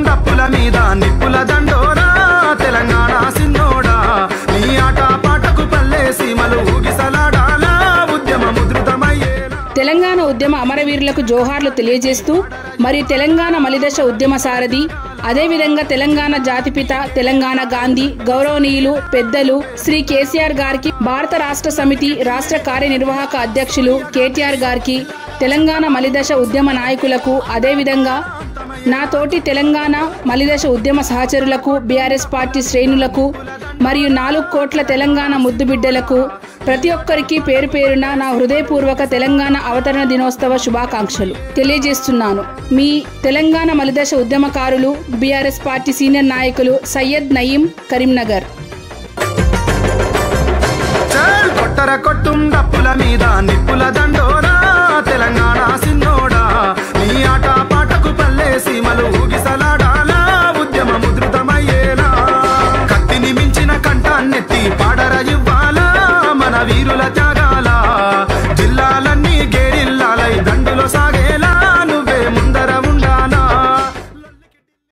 డప్పుల మీద నిప్పుల దండోరా తెలంగాణ సిన్నోడా నీ ఆట పాటకు పల్లె సీమలు ఊగిసలాడాలా ఉద్యమ ముద్రితమయ్యేలా. తెలంగాణ ఉద్యమ అమరవీరులకు జోహార్లు తెలియజేస్తూ మరియు తెలంగాణ మలిదశ ఉద్యమ సారథి అదేవిధంగా తెలంగాణ జాతిపిత తెలంగాణ గాంధీ గౌరవనీయులు పెద్దలు శ్రీ కేసీఆర్ గారికి భారత రాష్ట్ర సమితి రాష్ట్ర కార్యనిర్వాహక అధ్యక్షులు కేటీఆర్ గారికి తెలంగాణ మలిదశ ఉద్యమ నాయకులకు అదేవిధంగా నా తోటి తెలంగాణ మలిదశ ఉద్యమ సహచరులకు బీఆర్ఎస్ పార్టీ శ్రేణులకు మరియు 4 కోట్ల తెలంగాణ ముద్దుబిడ్డలకు ప్రతి ఒక్కరికి పేరు పేరున నా హృదయపూర్వక తెలంగాణ అవతరణ దినోత్సవ శుభాకాంక్షలు తెలియజేస్తున్నాను. మీ తెలంగాణ మలిదశ ఉద్యమకారులు బీఆర్ఎస్ పార్టీ సీనియర్ నాయకులు సయ్యద్ నయీం కరీంనగర్. కొట్టర కొట్టుం డప్పుల మీద నిప్పుల దండోరా తెలంగాణ సిన్నోడా నీ ఆట పాటకు పల్లె సీమలు ఊగిసలాడాలా ఉద్యమ ముద్రితమయ్యేలా. కత్తిని మించిన కంఠాన్నెత్తి పాడర ఇవ్వాలా మన వీరుల త్యాగ